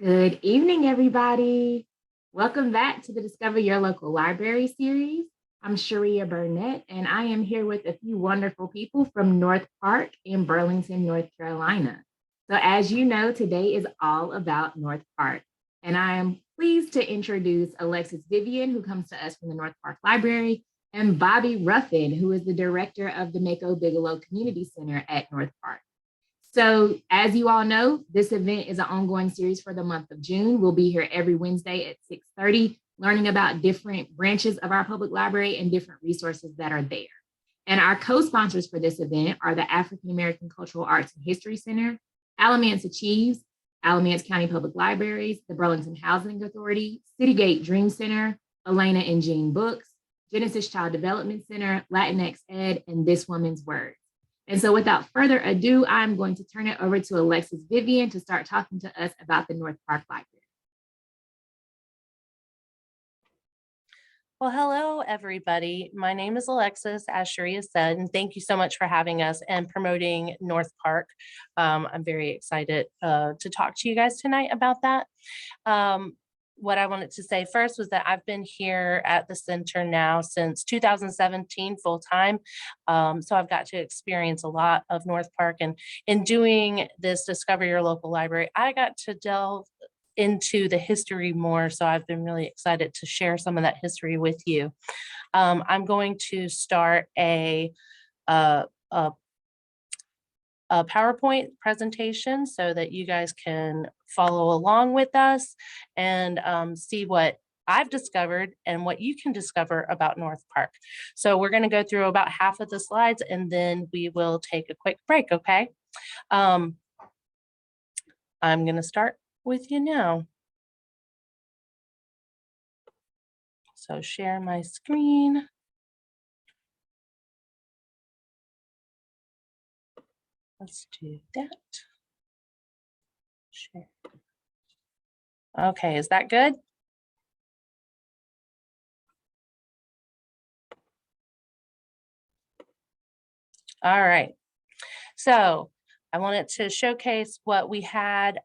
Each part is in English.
Good evening, everybody. Welcome back to the Discover Your Local Library series. I'm Sharia Burnett, and I am here with a few wonderful people from North Park in Burlington, North Carolina. So, as you know, today is all about North Park, and I am pleased to introduce Alexis Vivian, who comes to us from the North Park Library, and Bobbi Ruffin, who is the director of the Mayco Bigelow Community Center at North Park. So as you all know, this event is an ongoing series for the month of June. We'll be here every Wednesday at 6:30, learning about different branches of our public library and different resources that are there. And our co-sponsors for this event are the African American Cultural Arts and History Center, Alamance Achieves, Alamance County Public Libraries, the Burlington Housing Authority, Citygate Dream Center, Elena and Jean Books, Genesis Child Development Center, Latinx Ed, and This Woman's Word. And so without further ado, I'm going to turn it over to Alexis Vivian to start talking to us about the North Park Library. Well, hello, everybody. My name is Alexis, as Sharia said, and thank you so much for having us and promoting North Park. I'm very excited to talk to you guys tonight about that. What I wanted to say first was that I've been here at the center now since 2017 full time. So I've got to experience a lot of North Park, and in doing this Discover Your Local Library, I got to delve into the history more. So I've been really excited to share some of that history with you. I'm going to start a PowerPoint presentation so that you guys can follow along with us and see what I've discovered and what you can discover about North Park. So we're going to go through about half of the slides and then we will take a quick break, okay? I'm going to start with you now. So share my screen. Let's do that. Share. Okay, is that good? All right. So I wanted to showcase what we had.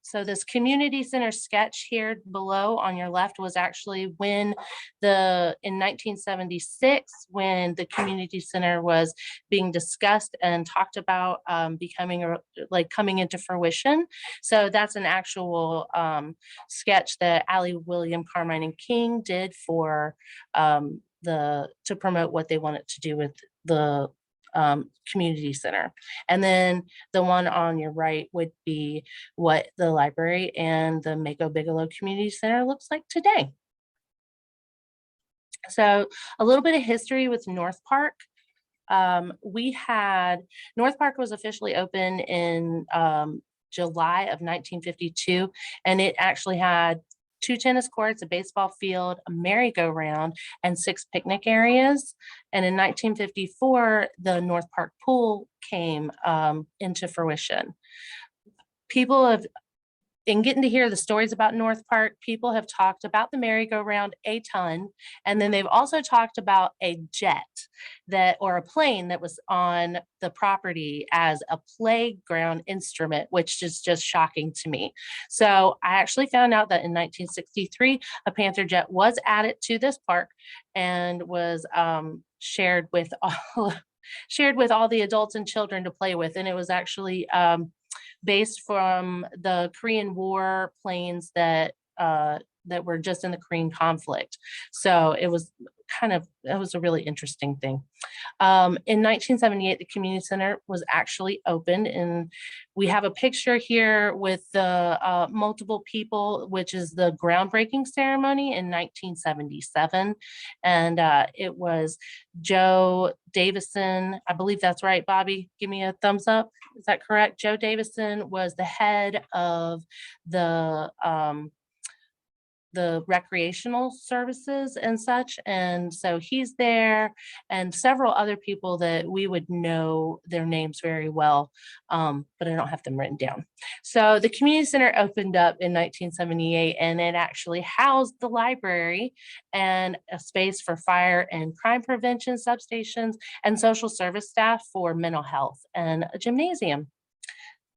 So this community center sketch here below on your left was actually when in 1976, when the community center was being discussed and talked about coming into fruition. So that's an actual sketch that Allie, William, Carmine, and King did for to promote what they wanted to do with the community center. And then the one on your right would be what the library and the Mayco Bigelow Community Center looks like today. So a little bit of history with North Park. North Park was officially open in July of 1952, and it actually had 2 tennis courts, a baseball field, a merry-go-round, and 6 picnic areas. And in 1954, the North Park pool came into fruition. In getting to hear the stories about North Park, people have talked about the merry-go-round a ton, and then they've also talked about a jet or a plane that was on the property as a playground instrument, which is just shocking to me. So I actually found out that in 1963, a Panther jet was added to this park and was shared with all the adults and children to play with, and it was actually based from the Korean War planes that were just in the Korean conflict. So it was a really interesting thing. In 1978, the community center was actually opened, and we have a picture here with the multiple people, which is the groundbreaking ceremony in 1977. And it was Joe Davison. I believe that's right. Bobbi, give me a thumbs up. Is that correct? Joe Davison was the head of the recreational services and such. And so he's there, and several other people that we would know their names very well, but I don't have them written down. So the community center opened up in 1978, and it actually housed the library and a space for fire and crime prevention substations and social service staff for mental health and a gymnasium.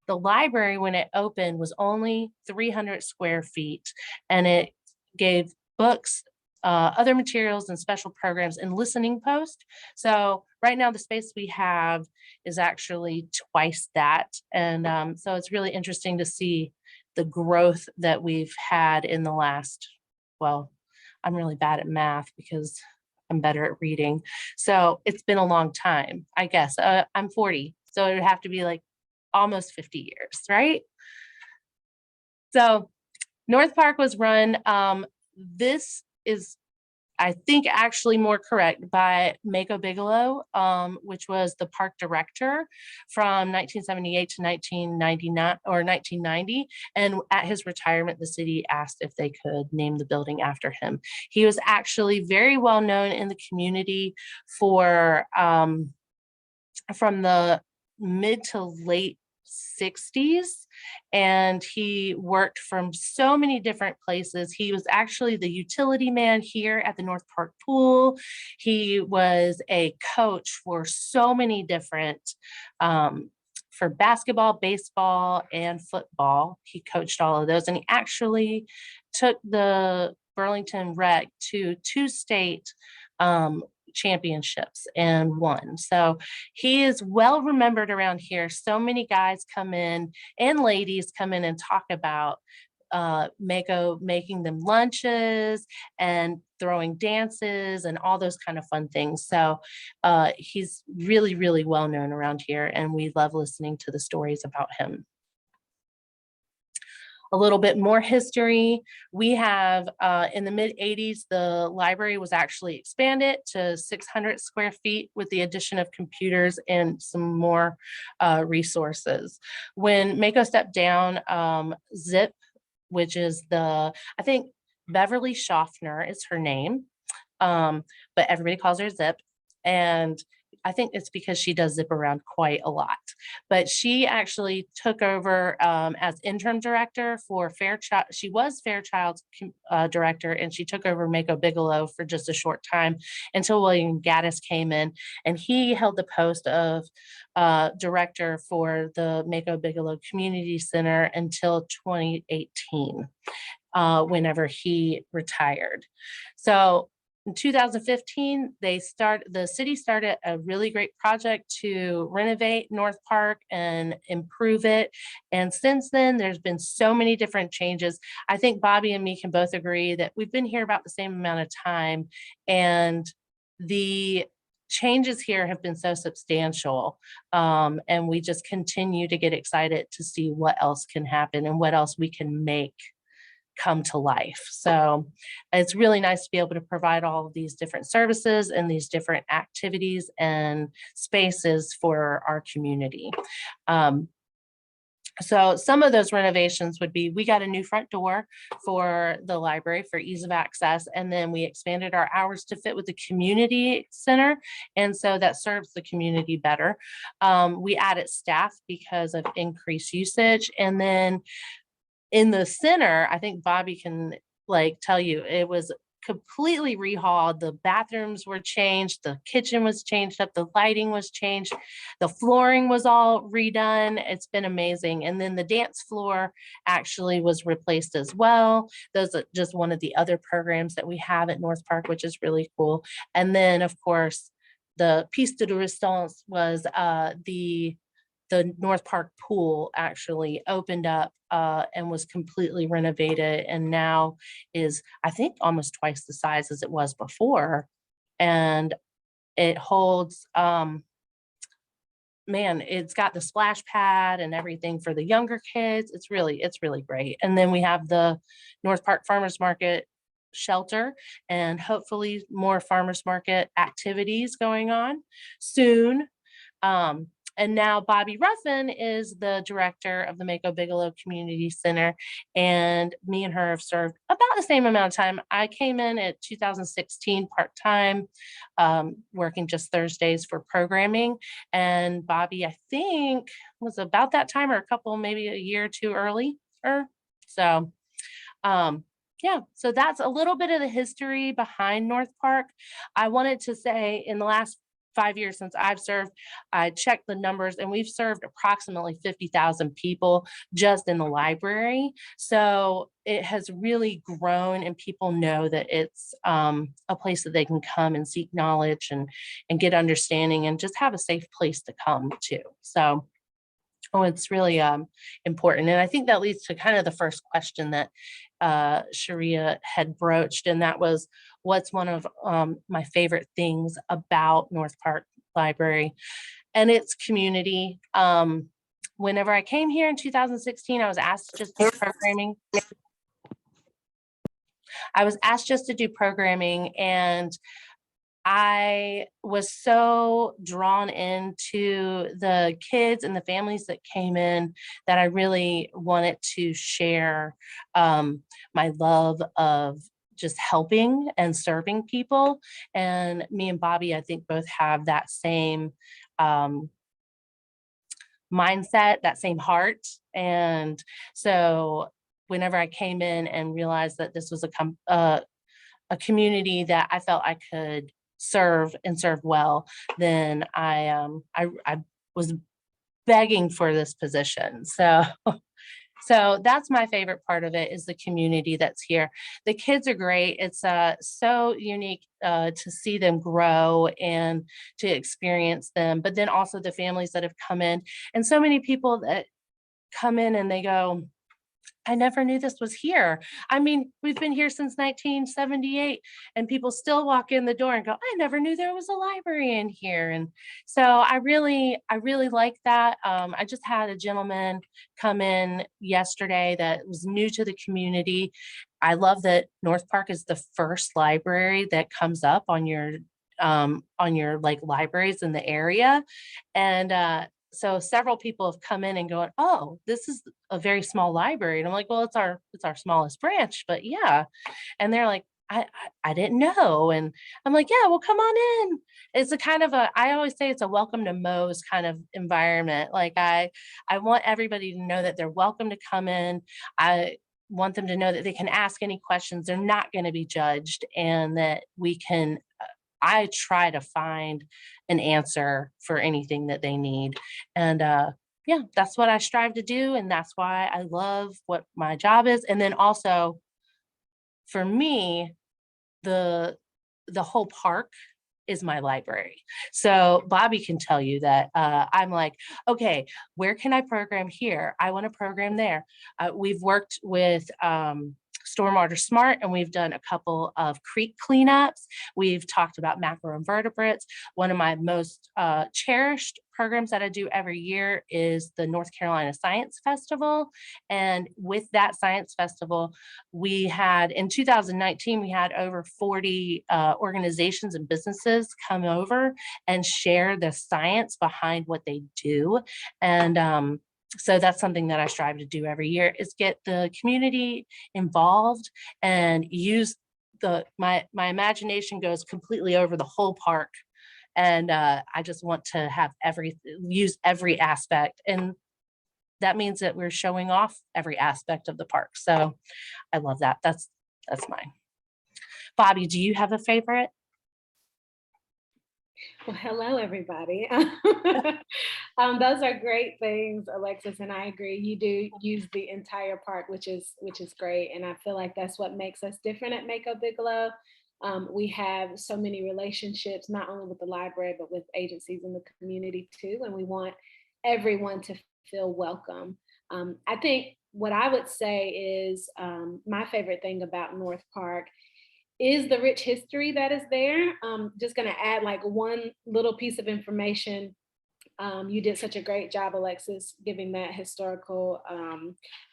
The library, when it opened, was only 300 square feet, and it gave books, other materials and special programs and listening post. So right now the space we have is actually twice that. And so it's really interesting to see the growth that we've had in the last, well, I'm really bad at math because I'm better at reading. So it's been a long time, I guess. I'm 40, so it would have to be like almost 50 years, right? So North Park was run, this is, I think, actually more correct, by Mayco Bigelow, which was the park director from 1978 to 1999 or 1990. And at his retirement, the city asked if they could name the building after him. He was actually very well known in the community for from the mid to late 60s, and he worked from so many different places. He was actually the utility man here at the North Park Pool. He was a coach for so many different for basketball, baseball, and football. He coached all of those, and he actually took the Burlington Rec to 2 state championships and won. So he is well remembered around here. So many guys come in and ladies come in and talk about Mayco making them lunches and throwing dances and all those kind of fun things. So he's really, really well known around here, and we love listening to the stories about him. A little bit more history. We have in the mid 80s, the library was actually expanded to 600 square feet with the addition of computers and some more resources. When Mayco stepped down, Zip, which is I think Beverly Schaffner is her name, but everybody calls her Zip. And I think it's because she does zip around quite a lot. But she actually took over as interim director for Fairchild. She was Fairchild's director, and she took over Mayco Bigelow for just a short time until William Gaddis came in, and he held the post of director for the Mayco Bigelow Community Center until 2018, whenever he retired. So in 2015, the city started a really great project to renovate North Park and improve it. And since then, there's been so many different changes. I think Bobbi and me can both agree that we've been here about the same amount of time, and the changes here have been so substantial. And we just continue to get excited to see what else can happen and what else we can make come to life. So it's really nice to be able to provide all of these different services and these different activities and spaces for our community. So some of those renovations would be, we got a new front door for the library for ease of access, and then we expanded our hours to fit with the community center, and so that serves the community better. We added staff because of increased usage, and then in the center, I think Bobbi can tell you, it was completely rehauled. The bathrooms were changed, the kitchen was changed up, the lighting was changed, the flooring was all redone. It's been amazing. And then the dance floor actually was replaced as well. Those are just one of the other programs that we have at North Park, which is really cool. And then, of course, the piece de resistance was the North Park pool actually opened up and was completely renovated, and now is, I think, almost twice the size as it was before. And it holds, it's got the splash pad and everything for the younger kids. It's really great. And then we have the North Park Farmers Market shelter, and hopefully more farmers market activities going on soon. And now Bobbi Ruffin is the director of the Mayco Bigelow Community Center, and me and her have served about the same amount of time. I came in at 2016 part-time, working just Thursdays for programming, and Bobbi, I think, was about that time or a couple, maybe a year or two early. So yeah, so that's a little bit of the history behind North Park. I wanted to say in the last 5 years since I've served, I checked the numbers and we've served approximately 50,000 people just in the library. So it has really grown and people know that it's a place that they can come and seek knowledge and get understanding and just have a safe place to come to. So it's really important. And I think that leads to kind of the first question that Sharia had broached, and that was, what's one of my favorite things about North Park Library? And it's community. Whenever I came here in 2016, I was asked to just do programming. And I was so drawn into the kids and the families that came in that I really wanted to share my love of just helping and serving people. And me and Bobbi, I think, both have that same mindset, that same heart. And so whenever I came in and realized that this was a community that I felt I could serve and serve well, then I was begging for this position. So that's my favorite part of it, is the community that's here. The kids are great. It's so unique to see them grow and to experience them, but then also the families that have come in, and so many people that come in and they go, I never knew this was here. I mean, we've been here since 1978 and people still walk in the door and go, I never knew there was a library in here. And so I really like that. I just had a gentleman come in yesterday that was new to the community. I love that North Park is the first library that comes up on your like libraries in the area. And so several people have come in and going, oh, this is a very small library. And I'm like, well, it's our smallest branch, but yeah. And they're like, I didn't know. And I'm like, yeah, well, come on in. It's a kind of I always say it's a welcome to Moe's kind of environment. Like I want everybody to know that they're welcome to come in. I want them to know that they can ask any questions. They're not going to be judged, and that we can, I try to find an answer for anything that they need. And yeah, that's what I strive to do. And that's why I love what my job is. And then also for me, the whole park is my library. So Bobbi can tell you that I'm like, okay, where can I program here? I want to program there. We've worked with Stormwater Smart, and we've done a couple of creek cleanups. We've talked about macroinvertebrates. One of my most cherished programs that I do every year is the North Carolina Science Festival. And with that science festival, we had, in 2019, we had over 40 organizations and businesses come over and share the science behind what they do. And so that's something that I strive to do every year, is get the community involved and use my imagination goes completely over the whole park. And I just want to have use every aspect. And that means that we're showing off every aspect of the park. So I love that. That's mine. Bobbi, do you have a favorite? Well, hello, everybody. Those are great things, Alexis, and I agree. You do use the entire park, which is great, and I feel like that's what makes us different at Mayco Bigelow. We have so many relationships, not only with the library, but with agencies in the community too, and we want everyone to feel welcome. I think what I would say is my favorite thing about North Park is the rich history that is there. Just going to add like one little piece of information. You did such a great job, Alexis, giving that historical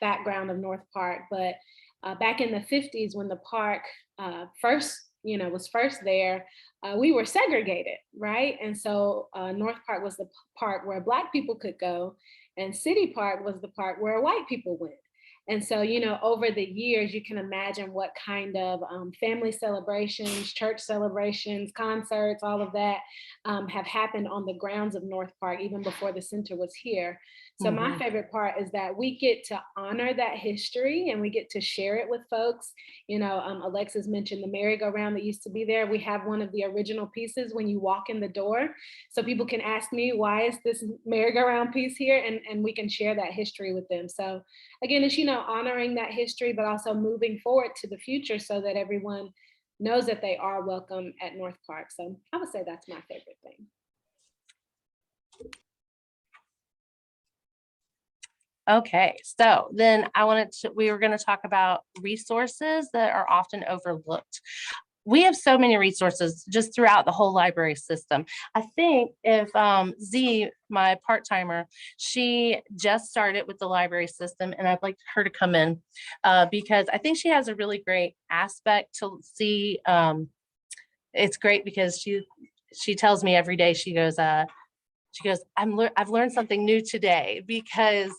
background of North Park. But back in the 50s, when the park was first there, we were segregated, right? And so North Park was the park where Black people could go, and City Park was the park where white people went. And so, you know, over the years, you can imagine what kind of family celebrations, church celebrations, concerts, all of that have happened on the grounds of North Park, even before the center was here. So my favorite part is that we get to honor that history and we get to share it with folks. You know, Alexis mentioned the merry-go-round that used to be there. We have one of the original pieces when you walk in the door. So people can ask me, why is this merry-go-round piece here? And we can share that history with them. So again, it's, you know, honoring that history, but also moving forward to the future so that everyone knows that they are welcome at North Park. So I would say that's my favorite thing. Okay, so then we were going to talk about resources that are often overlooked. We have so many resources just throughout the whole library system. I think if Z, my part-timer, she just started with the library system, and I'd like her to come in because I think she has a really great aspect to see. It's great because she tells me every day, she goes, I've learned something new today, because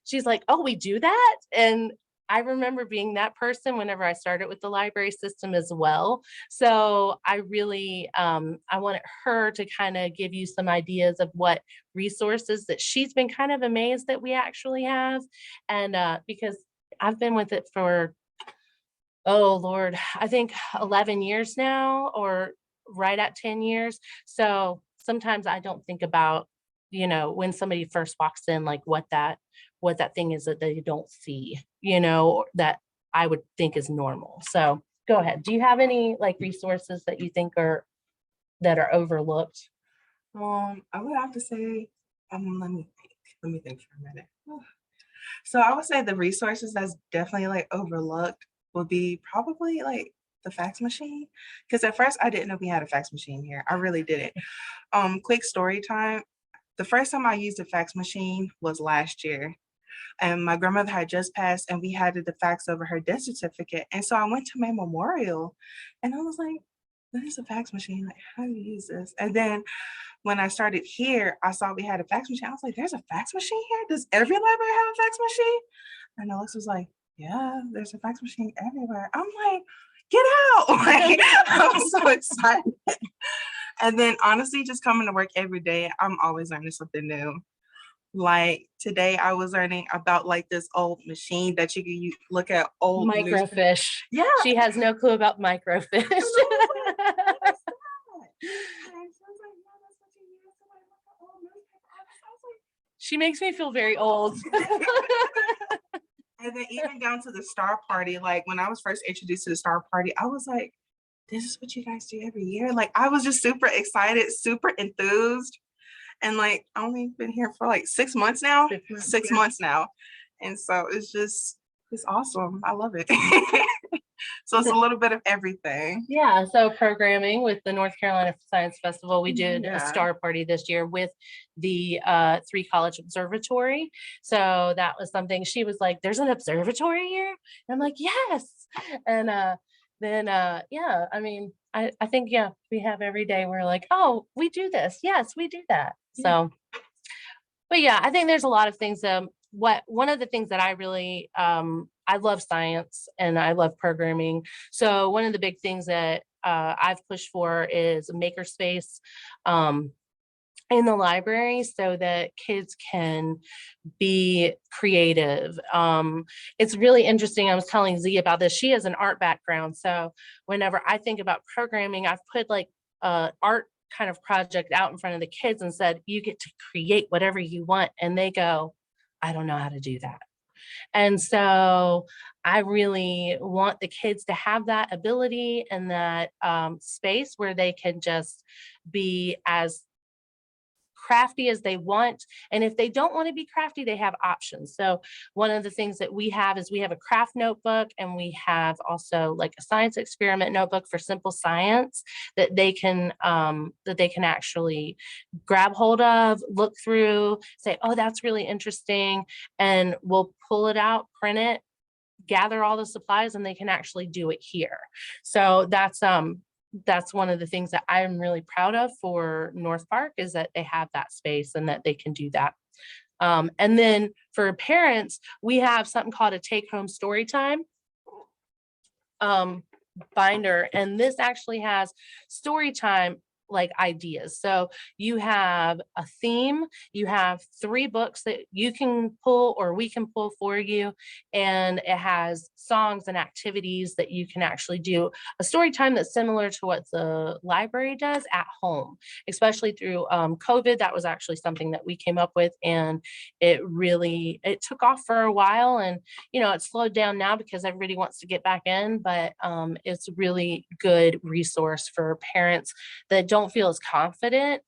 she's like, oh, we do that? And I remember being that person whenever I started with the library system as well. So I really, I wanted her to kind of give you some ideas of what resources that she's been kind of amazed that we actually have. And because I've been with it for, oh Lord, I think 11 years now, or right at 10 years. So sometimes I don't think about, you know, when somebody first walks in, like what that thing is that they don't see, you know, that I would think is normal. So go ahead. Do you have any like resources that you think are overlooked? I would have to say, let me think for a minute. So I would say the resources that's definitely like overlooked would be probably like the fax machine. Because at first I didn't know we had a fax machine here. I really didn't. Quick story time. The first time I used a fax machine was last year. And my grandmother had just passed, and we had to fax over her death certificate. And so I went to my memorial, and I was like, "What is a fax machine? Like, how do you use this?" And then when I started here, I saw we had a fax machine. I was like, "There's a fax machine here? Does every library have a fax machine?" And Alexa was like, "Yeah, there's a fax machine everywhere." I'm like, "Get out!" Like, I'm so excited. And then honestly, just coming to work every day, I'm always learning something new. Like today I was learning about like this old machine that you look at old Microfiche. Yeah. She has no clue about microfiche. She makes me feel very old. And then even down to the Star Party, like when I was first introduced to the Star Party, I was like, this is what you guys do every year. Like I was just super excited, super enthused. And like I only been here for like 6 months now. 6 months now. And so it's awesome. I love it. So it's a little bit of everything. Yeah. So programming with the North Carolina Science Festival, we did a Star Party this year with the 3 College Observatory. So that was something. She was like, "There's an observatory here?" And I'm like, "Yes." And then yeah, I mean, I think, yeah, we have every day we're like, "Oh, we do this. Yes, we do that." So, but yeah, I think there's a lot of things. One of the things that I really, I love science and I love programming. So one of the big things that I've pushed for is a makerspace in the library so that kids can be creative. It's really interesting. I was telling Z about this. She has an art background. So whenever I think about programming, I've put like art kind of project out in front of the kids and said, you get to create whatever you want. And they go, I don't know how to do that. And so I really want the kids to have that ability and that space where they can just be as crafty as they want. And if they don't want to be crafty, they have options. So one of the things that we have is we have a craft notebook, and we have also like a science experiment notebook for simple science that they can actually grab hold of, look through, say, oh, that's really interesting. And we'll pull it out, print it, gather all the supplies, and they can actually do it here. So that's that's one of the things that I'm really proud of for North Park, is that they have that space and that they can do that. And then for parents, we have something called a take-home story time binder, and this actually has story time like ideas. So you have a theme, you have 3 books that you can pull or we can pull for you, and it has songs and activities that you can actually do a story time that's similar to what the library does at home. Especially through COVID, that was actually something that we came up with, and it took off for a while, and it's slowed down now because everybody wants to get back in, but it's a really good resource for parents that don't feel as confident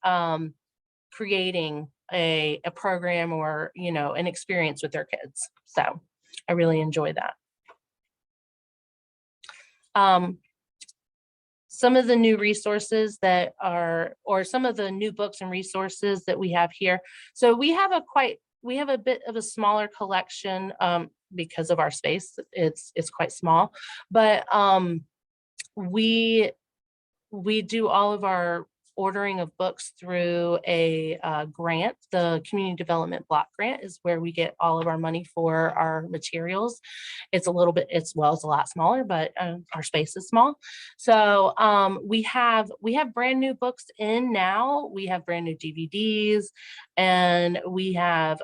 creating a program or an experience with their kids. So I really enjoy that. Some of the new resources that are, or some of the new books and resources that we have here. So we have a bit of a smaller collection because of our space. It's quite small, but we do all of our ordering of books through a grant. The Community Development Block Grant is where we get all of our money for our materials. It's a lot smaller, but our space is small. So we have brand new books in now. We have brand new DVDs, and we have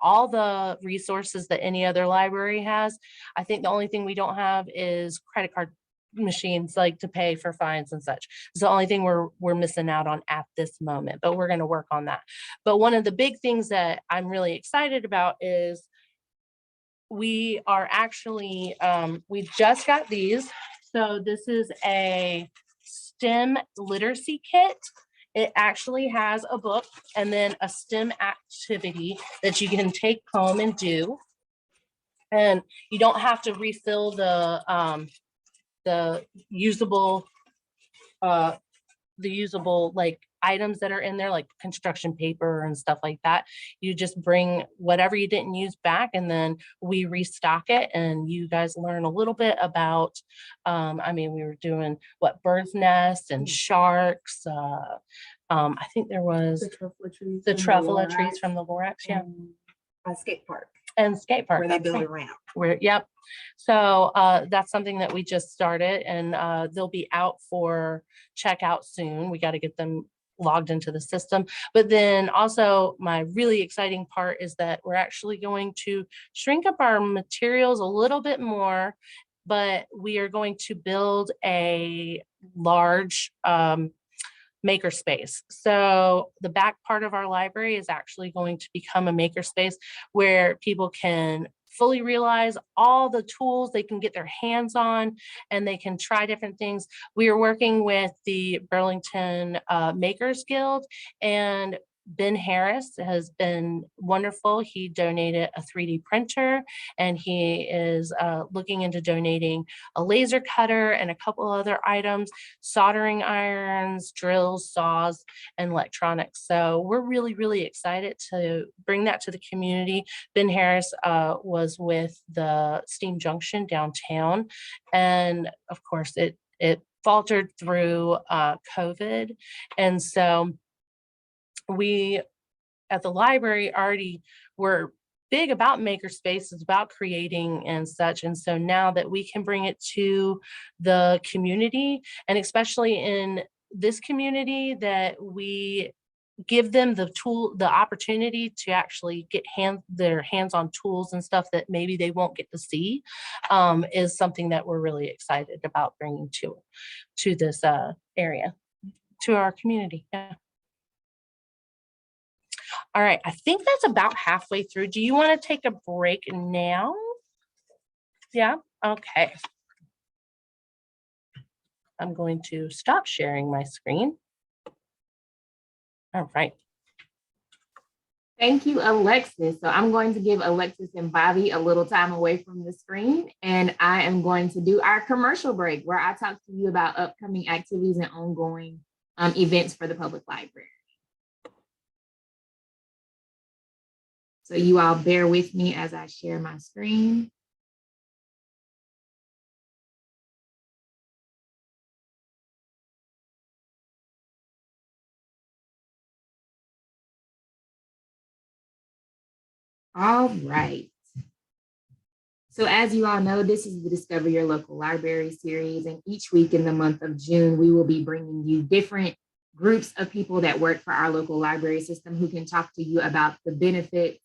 all the resources that any other library has. I think the only thing we don't have is credit card machines, like to pay for fines and such. It's the only thing we're missing out on at this moment, but we're going to work on that. But one of the big things that I'm really excited about is we are actually we just got these. So this is a STEM literacy kit. It actually has a book and then a STEM activity that you can take home and do, and you don't have to refill the usable like items that are in there, like construction paper and stuff like that. You just bring whatever you didn't use back, and then we restock it, and you guys learn a little bit about we were doing bird's nests and sharks. I think there was the truffula trees from the Lorax, yeah. Skate park. And skate park. Where they build a ramp. Yep. So that's something that we just started, and they'll be out for checkout soon. We got to get them logged into the system. But then also my really exciting part is that we're actually going to shrink up our materials a little bit more, but we are going to build a large maker space. So the back part of our library is actually going to become a maker space where people can fully realize all the tools they can get their hands on, and they can try different things. We are working with the Burlington Makers Guild, and Ben Harris has been wonderful. He donated a 3D printer, and he is looking into donating a laser cutter and a couple other items, soldering irons, drills, saws, and electronics. So we're really, really excited to bring that to the community. Ben Harris was with the Steam Junction downtown, and of course it faltered through COVID. And so we at the library already were big about maker spaces, about creating and such. And so now that we can bring it to the community, and especially in this community, that we give them the opportunity to actually get their hands on tools and stuff that maybe they won't get to see, is something that we're really excited about bringing to this area, to our community. Yeah. All right, I think that's about halfway through. Do you want to take a break now? Yeah, okay. I'm going to stop sharing my screen. All right. Thank you, Alexis. So I'm going to give Alexis and Bobbi a little time away from the screen, and I am going to do our commercial break where I talk to you about upcoming activities and ongoing events for the public library. So you all bear with me as I share my screen. All right. So as you all know, this is the Discover Your Local Library series, and each week in the month of June, we will be bringing you different groups of people that work for our local library system who can talk to you about the benefits,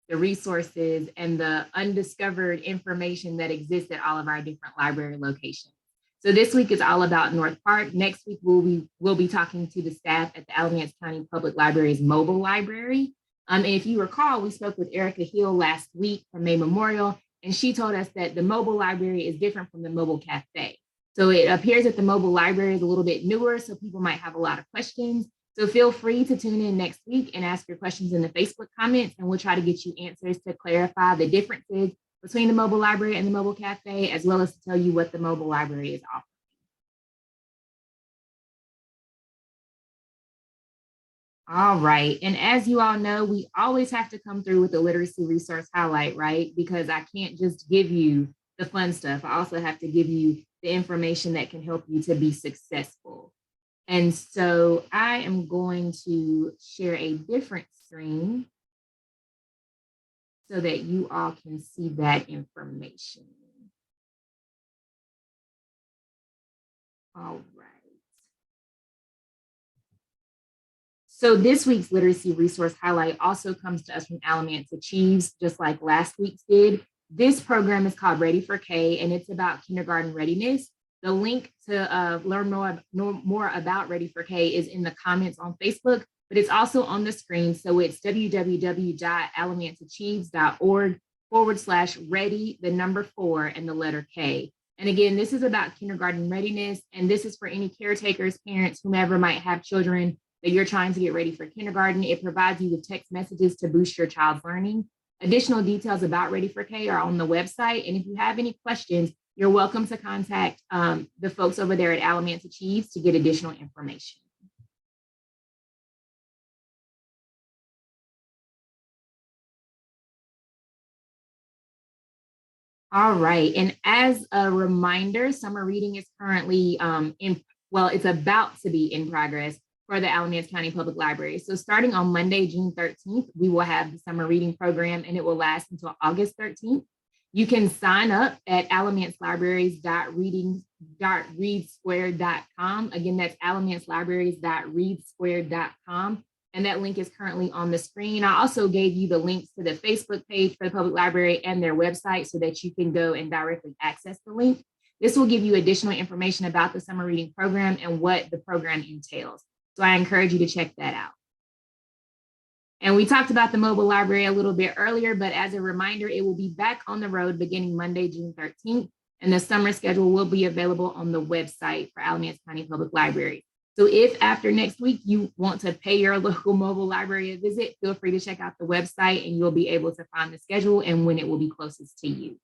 the resources, and the undiscovered information that exists at all of our different library locations. So this week is all about North Park. Next week, we'll be talking to the staff at the Alamance County Public Library's mobile library. And if you recall, we spoke with Erica Hill last week from May Memorial, and she told us that the mobile library is different from the mobile cafe. So it appears that the mobile library is a little bit newer, so people might have a lot of questions. So feel free to tune in next week and ask your questions in the Facebook comments, and we'll try to get you answers to clarify the differences between the mobile library and the mobile cafe, as well as to tell you what the mobile library is offering. All right. And as you all know, we always have to come through with the literacy resource highlight, right? Because I can't just give you the fun stuff. I also have to give you the information that can help you to be successful. And so I am going to share a different screen so that you all can see that information. All right. So this week's literacy resource highlight also comes to us from Alamance Achieves, just like last week's did. This program is called Ready for K, and it's about kindergarten readiness. The link to learn more about Ready for K is in the comments on Facebook, but it's also on the screen. So it's www.alamanceachieves.org/ready4 and the letter K. And again, this is about kindergarten readiness, and this is for any caretakers, parents, whomever might have children that you're trying to get ready for kindergarten. It provides you with text messages to boost your child's learning. Additional details about Ready for K are on the website. And if you have any questions, you're welcome to contact the folks over there at Alamance Achieves to get additional information. All right. And as a reminder, summer reading is currently it's about to be in progress for the Alamance County Public Library. So starting on Monday, June 13th, we will have the summer reading program, and it will last until August 13th. You can sign up at alamancelibraries.readsquared.com. Again, that's alamancelibraries.readsquared.com. And that link is currently on the screen. I also gave you the links to the Facebook page for the public library and their website so that you can go and directly access the link. This will give you additional information about the summer reading program and what the program entails. So I encourage you to check that out. And we talked about the mobile library a little bit earlier, but as a reminder, it will be back on the road beginning Monday, June 13th, and the summer schedule will be available on the website for Alamance County Public Library. So if after next week you want to pay your local mobile library a visit, feel free to check out the website and you'll be able to find the schedule and when it will be closest to you.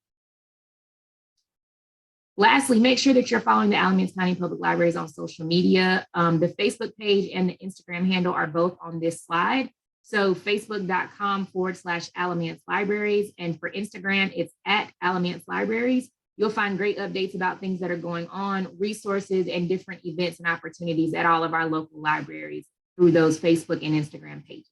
Lastly, make sure that you're following the Alamance County Public Libraries on social media. The Facebook page and the Instagram handle are both on this slide. So facebook.com/Alamance Libraries. And for Instagram, it's @Alamance Libraries. You'll find great updates about things that are going on, resources, and different events and opportunities at all of our local libraries through those Facebook and Instagram pages.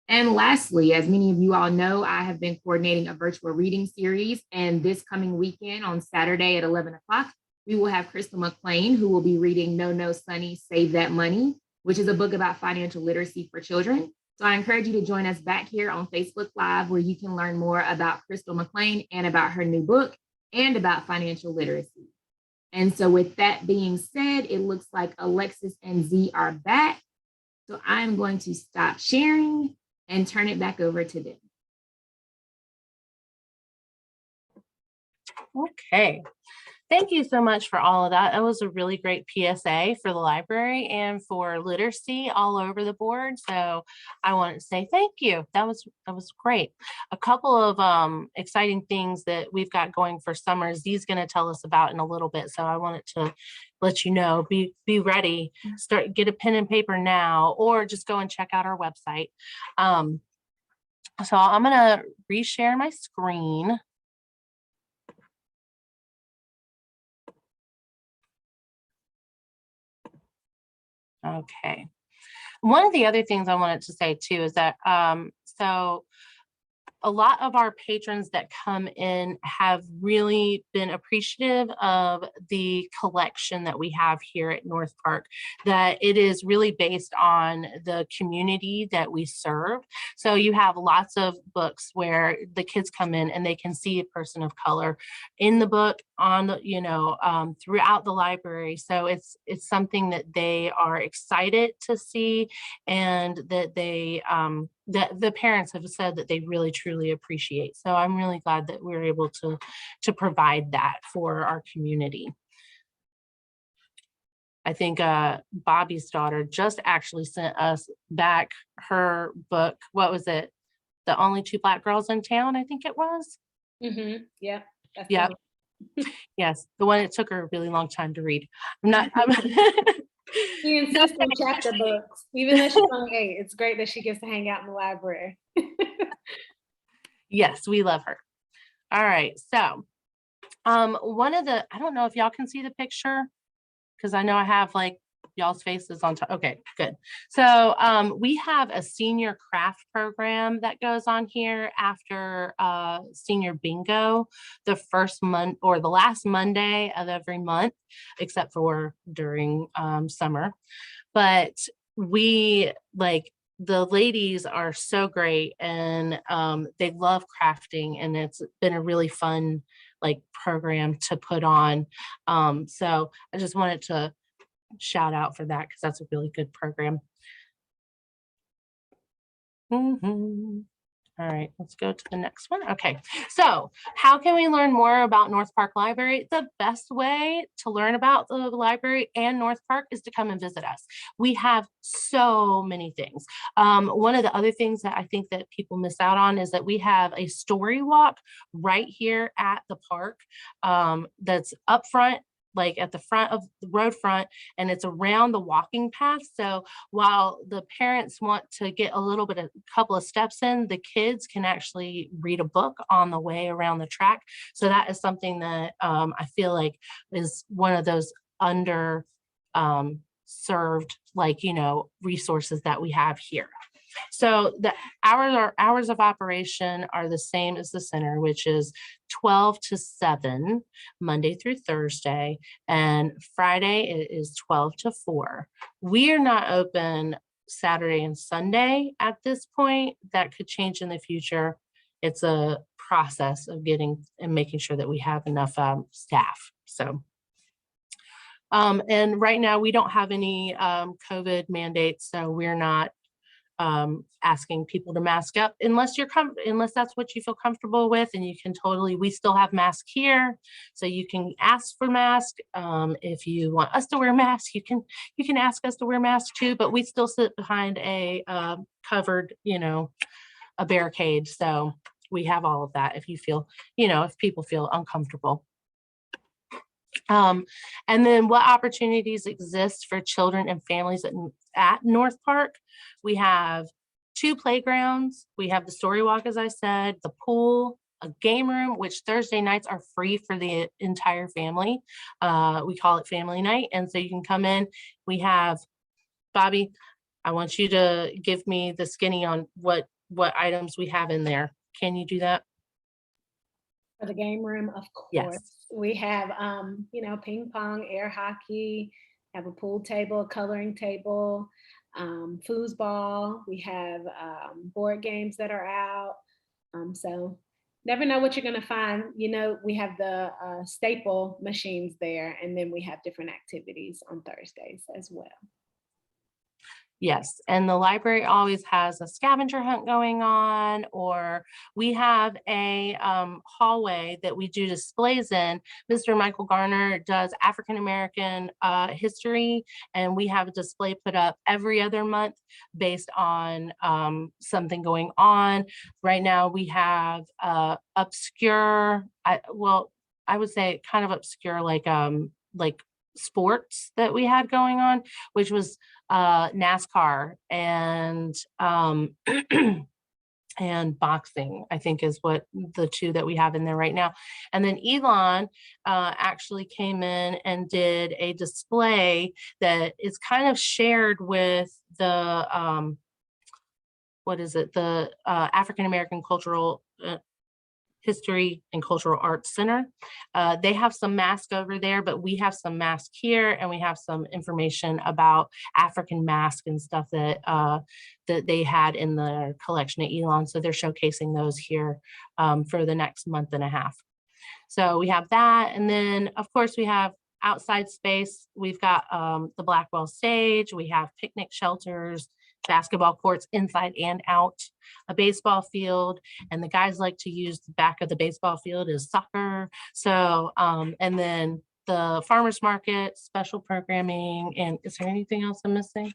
And lastly, as many of you all know, I have been coordinating a virtual reading series, and this coming weekend on Saturday at 11 o'clock, we will have Crystal McLean, who will be reading No, No, Sunny, Save That Money, which is a book about financial literacy for children. So I encourage you to join us back here on Facebook Live, where you can learn more about Crystal McLean and about her new book and about financial literacy. And so with that being said, it looks like Alexis and Z are back. So I'm going to stop sharing and turn it back over to them. Okay. Thank you so much for all of that. That was a really great PSA for the library and for literacy all over the board. So I wanted to say thank you. That was great. A couple of exciting things that we've got going for summer. Z's going to tell us about in a little bit. So I wanted to let you know, be ready, get a pen and paper now, or just go and check out our website. So I'm going to reshare my screen. Okay. One of the other things I wanted to say too is that So a lot of our patrons that come in have really been appreciative of the collection that we have here at North Park, that it is really based on the community that we serve. So you have lots of books where the kids come in and they can see a person of color in the book, on the, throughout the library. So it's something that they are excited to see, and that they that the parents have said that they really truly appreciate. So I'm really glad that we're able to provide that for our community. I think Bobbi's daughter just actually sent us back her book. What was it? The Only Two Black Girls in Town, I think it was. Yeah. That's Yep. Yes, the one it took her a really long time to read. I'm She insists on chapter books, even though she's only 8. It's great that she gets to hang out in the library. Yes, we love her. All right, so one of the, I don't know if y'all can see the picture, because I know I have like y'all's faces on top. Okay, good. So we have a senior craft program that goes on here after senior bingo, the first month or the last Monday of every month, except for during summer. But we the ladies are so great, and they love crafting, and it's been a really fun program to put on. So I just wanted to shout out for that, because that's a really good program. All right, let's go to the next one. Okay, so how can we learn more about North Park Library? The best way to learn about the library and North Park is to come and visit us. We have so many things. One of the other things that I think that people miss out on is that we have a story walk right here at the park, that's up front, at the front of the road front, and it's around the walking path. So while the parents want to get a couple of steps in, the kids can actually read a book on the way around the track. So that is something that I feel like is one of those under served resources that we have here. So the hours of operation are the same as the center, which is 12 to 7, Monday through Thursday, and Friday it is 12 to 4. We are not open Saturday and Sunday at this point. That could change in the future. It's a process of getting and making sure that we have enough staff. So and right now we don't have any COVID mandates, so we're not asking people to mask up unless that's what you feel comfortable with. And you can we still have masks here, so you can ask for mask. If you want us to wear masks, you can ask us to wear masks too, but we still sit behind a covered, a barricade. So we have all of that if you feel, if people feel uncomfortable. And then what opportunities exist for children and families at North Park? We have 2 playgrounds. We have the story walk, as I said, the pool, a game room, which Thursday nights are free for the entire family. We call it family night. And so you can come in. We have, Bobbi, I want you to give me the skinny on what items we have in there. Can you do that? For the game room, of course. Yes. We have, ping pong, air hockey, have a pool table, coloring table, foosball. We have board games that are out. So never know what you're going to find. We have the staple machines there, and then we have different activities on Thursdays as well. Yes, and the library always has a scavenger hunt going on, or we have a hallway that we do displays in. Mr. Michael Garner does African American history, and we have a display put up every other month based on something going on. Right now we have obscure, I would say kind of obscure, like sports that we had going on, which was NASCAR and and boxing, I think is what the 2 that we have in there right now. And then Elon actually came in and did a display that is kind of shared with the what is it? The African American Cultural History and Cultural Arts Center. They have some masks over there, but we have some masks here, and we have some information about African masks and stuff that that they had in the collection at Elon. So they're showcasing those here for the next month and a half. So we have that, and then of course we have outside space. We've got the Blackwell stage. We have picnic shelters, basketball courts inside and out, a baseball field, and the guys like to use the back of the baseball field as soccer. So, and then the farmers market, special programming, and is there anything else I'm missing?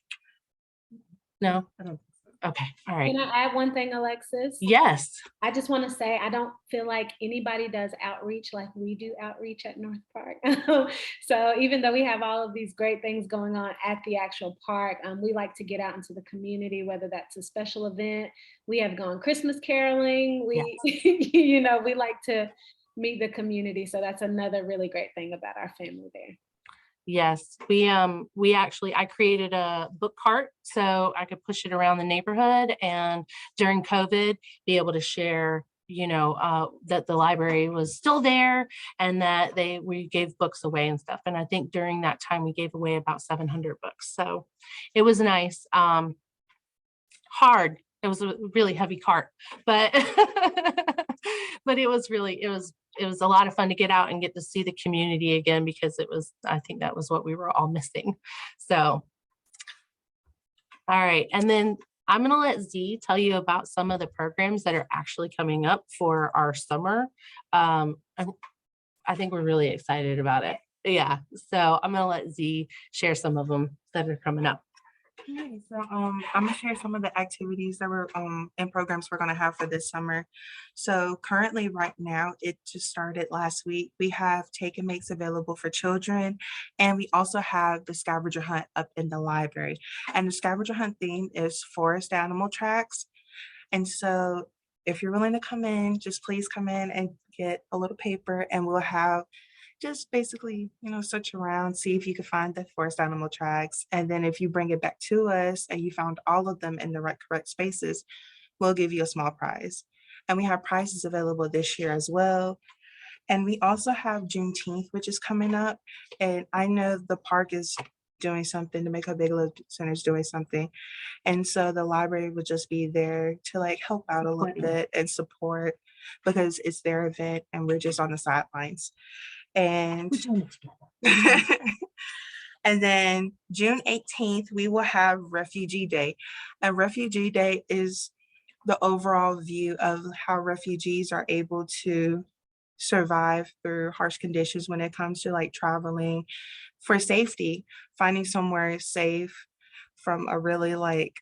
No? I don't. Okay, all right. Can I add one thing, Alexis? Yes. I just want to say, I don't feel like anybody does outreach like we do outreach at North Park. So even though we have all of these great things going on at the actual park, we like to get out into the community, whether that's a special event. We have gone Christmas caroling. We, you know, we like to meet the community. So that's another really great thing about our family there. Yes, we actually, I created a book cart so I could push it around the neighborhood, and during COVID be able to share, you know, that the library was still there and that we gave books away and stuff. And I think during that time we gave away about 700 books. So it was nice. Hard. It was a really heavy cart, but but it was a lot of fun to get out and get to see the community again, because I think that was what we were all missing. So, all right. And then I'm going to let Z tell you about some of the programs that are actually coming up for our summer. I think we're really excited about it. Yeah. So I'm going to let Z share some of them that are coming up. Okay, so I'm gonna share some of the activities that we're and programs we're gonna have for this summer. So currently, right now, it just started last week. We have take and makes available for children, and we also have the scavenger hunt up in the library. And the scavenger hunt theme is forest animal tracks. And so, if you're willing to come in, just please come in and get a little paper, and we'll have just basically, you know, search around, see if you can find the forest animal tracks. And then if you bring it back to us and you found all of them in the correct spaces, we'll give you a small prize. And we have prizes available this year as well. And we also have Juneteenth, which is coming up. And I know the park is doing something, the Mayco Bigelow Center is doing something. And so the library would just be there to like help out a little bit and support, because it's their event and we're just on the sidelines. And and then June 18th, we will have Refugee Day. And Refugee Day is the overall view of how refugees are able to survive through harsh conditions when it comes to like traveling for safety, finding somewhere safe from a really like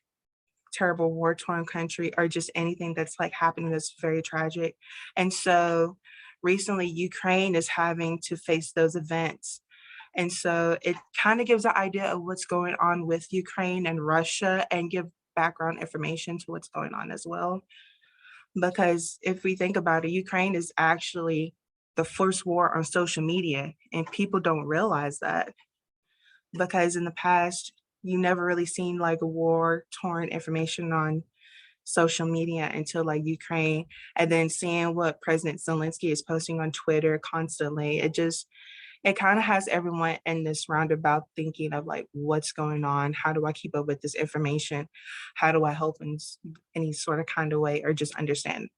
terrible war-torn country, or just anything that's like happening that's very tragic. And so recently Ukraine is having to face those events. And so it kind of gives an idea of what's going on with Ukraine and Russia, and give background information to what's going on as well. Because if we think about it, Ukraine is actually the first war on social media, and people don't realize that, because in the past, you never really seen like a war-torn information on social media until like Ukraine, and then seeing what President Zelensky is posting on Twitter constantly, it kind of has everyone in this roundabout thinking of like, what's going on? How do I keep up with this information? How do I help in any sort of kind of way, or just understand?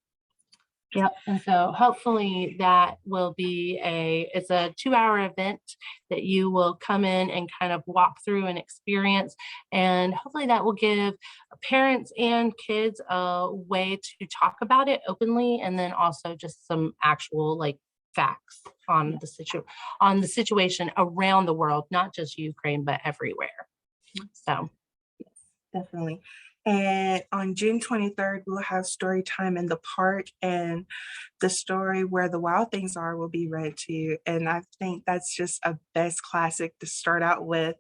Yep. And so hopefully that will be it's a 2-hour event that you will come in and kind of walk through and experience. And hopefully that will give parents and kids a way to talk about it openly. And then also just some actual like facts on the situation around the world, not just Ukraine, but everywhere. So Definitely. And on June 23rd, we'll have story time in the park, and the story Where the Wild Things Are will be read to you. And I think that's just a best classic to start out with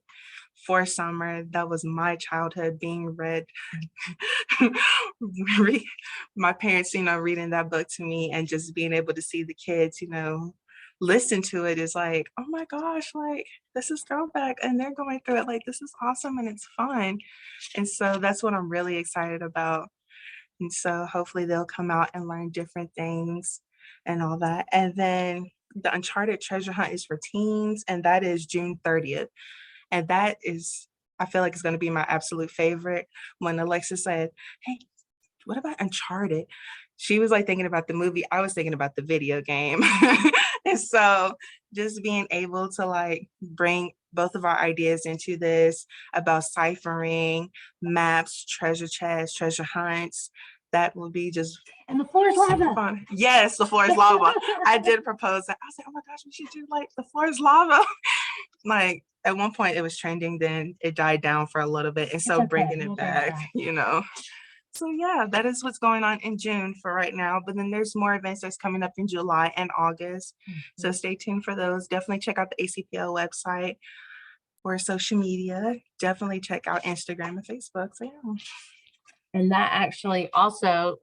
for summer. That was my childhood, being read. My parents, you know, reading that book to me, and just being able to see the kids, you know, listen to it is like, oh my gosh, like this is throwback, and they're going through it, like this is awesome and it's fun. And so that's what I'm really excited about. And so hopefully they'll come out and learn different things and all that. And then the Uncharted Treasure Hunt is for teens, and that is June 30th. And that is, I feel like it's going to be my absolute favorite. When Alexis said, "Hey, what about Uncharted?" She was like thinking about the movie. I was thinking about the video game. And so just being able to like bring both of our ideas into this about ciphering, maps, treasure chests, treasure hunts, that will be just And the floor is lava. fun. Yes, the floor is lava. I did propose that. I was like, oh my gosh, we should do like the floor is lava. Like at one point it was trending, then it died down for a little bit. And so okay. bringing We'll it bring it back, back. you know. So yeah, that is what's going on in June for right now. But then there's more events that's coming up in July and August. So stay tuned for those. Definitely check out the ACPL website or social media. Definitely check out Instagram and Facebook. So yeah. And that actually also,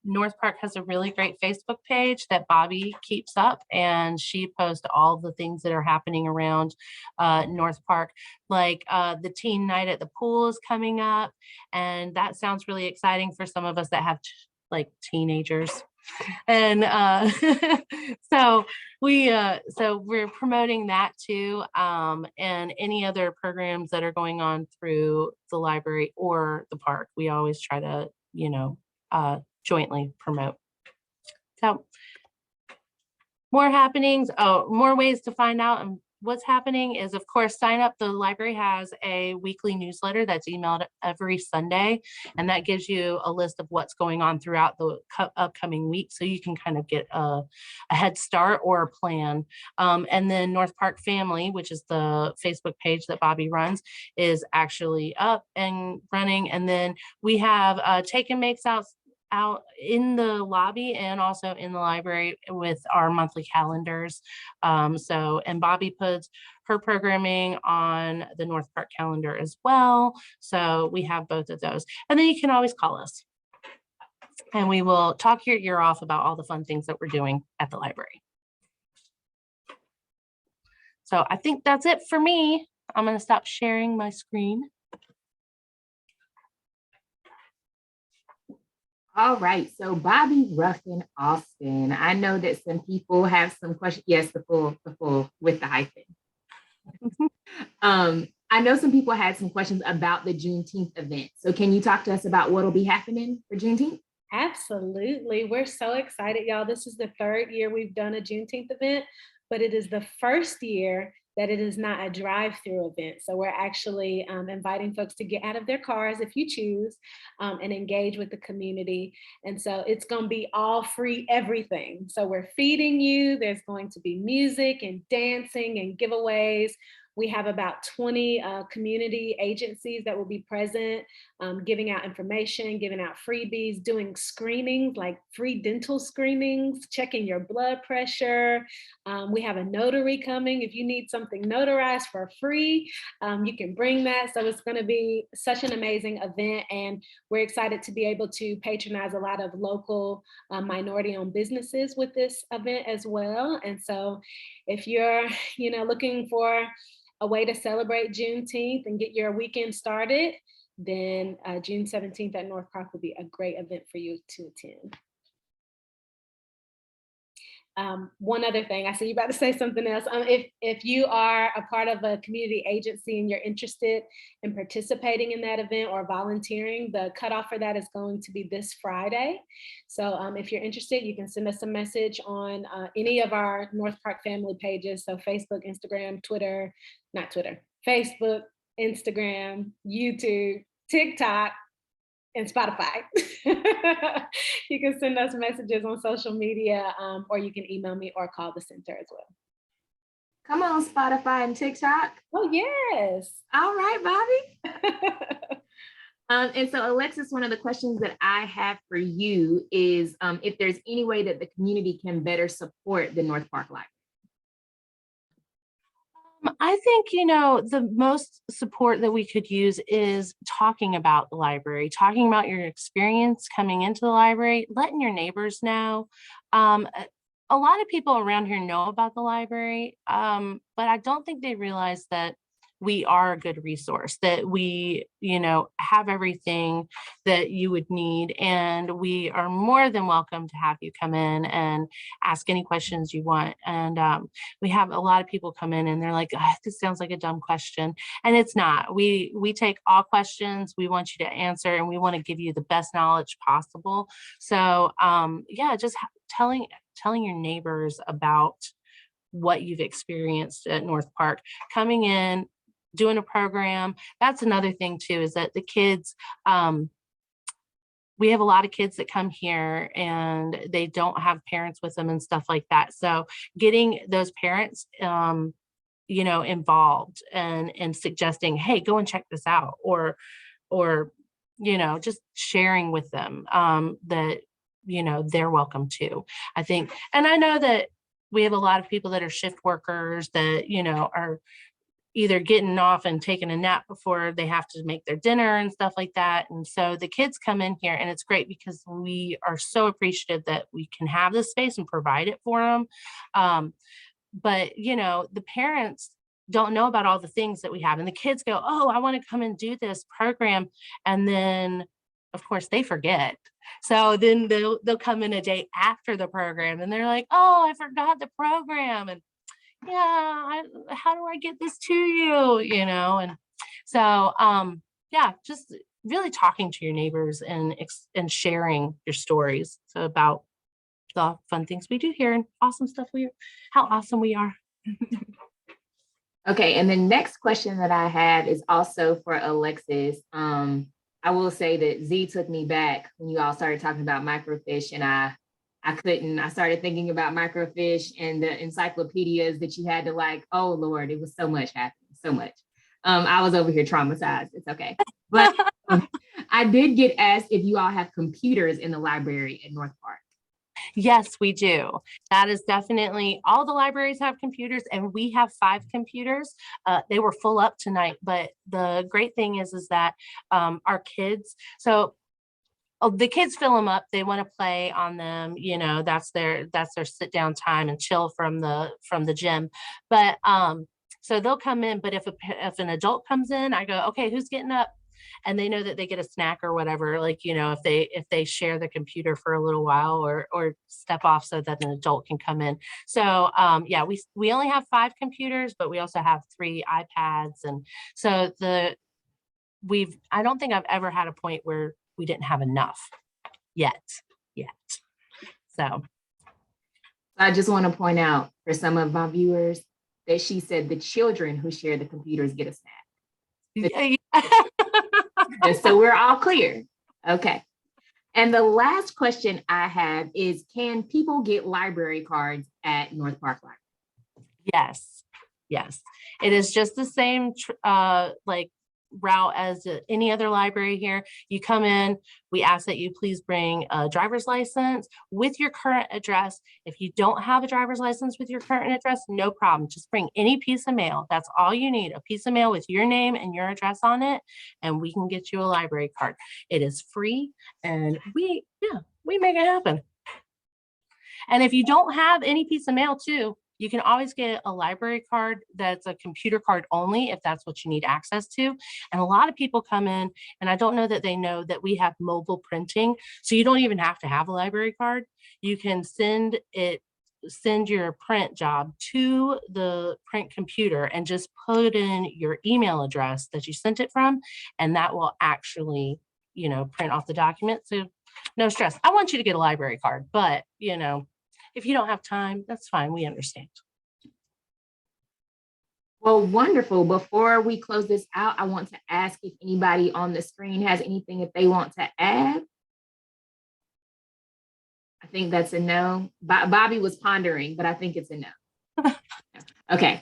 North Park has a really great Facebook page that Bobbi keeps up, and she posts all the things that are happening around North Park. Like the teen night at the pool is coming up, and that sounds really exciting for some of us that have like teenagers. And so we're promoting that too, and any other programs that are going on through the library or the park. We always try to, jointly promote. So more happenings. Oh, more ways to find out and what's happening is, of course, sign up. The library has a weekly newsletter that's emailed every Sunday, and that gives you a list of what's going on throughout the upcoming week, so you can kind of get a head start or a plan. And then North Park Family, which is the Facebook page that Bobbi runs, is actually up and running. And then we have take and makes out in the lobby and also in the library with our monthly calendars. And Bobbi puts her programming on the North Park calendar as well. So we have both of those. And then you can always call us and we will talk your ear off about all the fun things that we're doing at the library. So I think that's it for me. I'm going to stop sharing my screen. All right, so Bobbi Ruffin-Alston. I know that some people have some questions. Yes, the full with the hyphen. I know some people had some questions about the Juneteenth event. So can you talk to us about what will be happening for Juneteenth? Absolutely. We're so excited, y'all. This is the third year we've done a Juneteenth event, but it is the first year that it is not a drive-through event. So we're actually inviting folks to get out of their cars if you choose and engage with the community. And so it's going to be all free everything. So we're feeding you. There's going to be music and dancing and giveaways. We have about 20 community agencies that will be present, giving out information, giving out freebies, doing screenings like free dental screenings, checking your blood pressure. We have a notary coming. If you need something notarized for free, you can bring that. So it's going to be such an amazing event. And we're excited to be able to patronize a lot of local minority-owned businesses with this event as well. And so if you're looking for a way to celebrate Juneteenth and get your weekend started, then June 17th at North Park will be a great event for you to attend. One other thing, I see you about to say something else. If you are a part of a community agency and you're interested in participating in that event or volunteering, the cutoff for that is going to be this Friday. So if you're interested, you can send us a message on any of our North Park family pages. So Facebook, Instagram, Facebook, Instagram, YouTube, TikTok, and Spotify. You can send us messages on social media, or you can email me or call the center as well. Come on, Spotify and TikTok. Oh, yes. All right, Bobbi. And so, Alexis, one of the questions that I have for you is if there's any way that the community can better support the North Park Library. I think, the most support that we could use is talking about the library, talking about your experience coming into the library, letting your neighbors know. A lot of people around here know about the library, but I don't think they realize that we are a good resource, that we, have everything that you would need. And we are more than welcome to have you come in and ask any questions you want. And we have a lot of people come in and they're like, "Ah, this sounds like a dumb question." And it's not. We take all questions. We want you to answer, and we want to give you the best knowledge possible. So just telling your neighbors about what you've experienced at North Park, coming in, doing a program. That's another thing too, is that the kids, we have a lot of kids that come here and they don't have parents with them and stuff like that. So getting those parents, involved and suggesting, "Hey, go and check this out," or, just sharing with them, that, they're welcome too. I think, and I know that we have a lot of people that are shift workers that, are either getting off and taking a nap before they have to make their dinner and stuff like that. And so the kids come in here and it's great because we are so appreciative that we can have this space and provide it for them. But, the parents don't know about all the things that we have. And the kids go, "Oh, I want to come and do this program." And then, of course, they forget. So then they'll come in a day after the program and they're like, "Oh, I forgot the program. And how do I get this to you?" And so, just really talking to your neighbors and sharing your stories about the fun things we do here and awesome stuff how awesome we are. Okay, and the next question that I have is also for Alexis. I will say that Z took me back when you all started talking about microfiche, and I started thinking about microfiche and the encyclopedias that you had to oh Lord, it was so much happening, so much. I was over here traumatized. It's okay. But I did get asked if you all have computers in the library at North Park. Yes, we do. That is definitely, all the libraries have computers, and we have 5 computers. They were full up tonight, but the great thing is that our kids, the kids fill them up. They want to play on them. That's their sit down time and chill from the gym. But so they'll come in. But if an adult comes in, I go, "Okay, who's getting up?" And they know that they get a snack or whatever. If they share the computer for a little while or step off so that an adult can come in. So we only have 5 computers, but we also have 3 iPads, and so I don't think I've ever had a point where we didn't have enough yet. So I just want to point out for some of my viewers that she said the children who share the computers get a snack. So we're all clear. Okay. And the last question I have is, can people get library cards at North Park Library? Yes. It is just the same route as any other library here. You come in, we ask that you please bring a driver's license with your current address. If you don't have a driver's license with your current address, no problem. Just bring any piece of mail. That's all you need, a piece of mail with your name and your address on it, and we can get you a library card. It is free, and we make it happen. And if you don't have any piece of mail too, you can always get a library card that's a computer card only, if that's what you need access to. And a lot of people come in, and I don't know that they know that we have mobile printing. So you don't even have to have a library card. You can send your print job to the print computer and just put in your email address that you sent it from, and that will actually, print off the document. So no stress. I want you to get a library card, but if you don't have time, that's fine. We understand. Well, wonderful. Before we close this out, I want to ask if anybody on the screen has anything that they want to add. I think that's a no. Bobbi was pondering, but I think it's a no. Okay.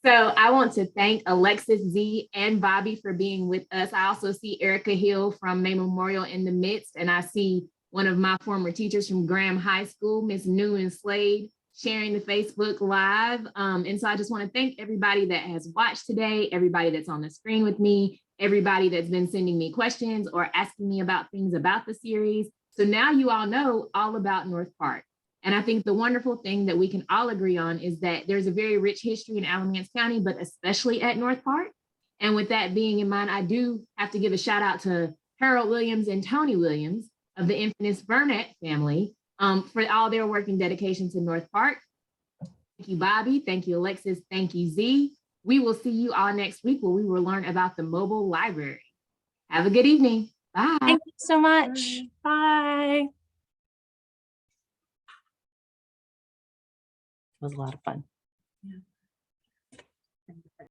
So I want to thank Alexis, Z, and Bobbi for being with us. I also see Erica Hill from May Memorial in the midst, and I see one of my former teachers from Graham High School, Miss Nguyen Slade, sharing the Facebook Live. And so I just want to thank everybody that has watched today, everybody that's on the screen with me, everybody that's been sending me questions or asking me about things about the series. So now you all know all about North Park. And I think the wonderful thing that we can all agree on is that there's a very rich history in Alamance County, but especially at North Park. And with that being in mind, I do have to give a shout out to Harold Williams and Tony Williams of the infamous Burnett family for all their work and dedication to North Park. Thank you, Bobbi. Thank you, Alexis. Thank you, Z. We will see you all next week where we will learn about the mobile library. Have a good evening. Bye. Thank you so much. Bye. It was a lot of fun. Yeah.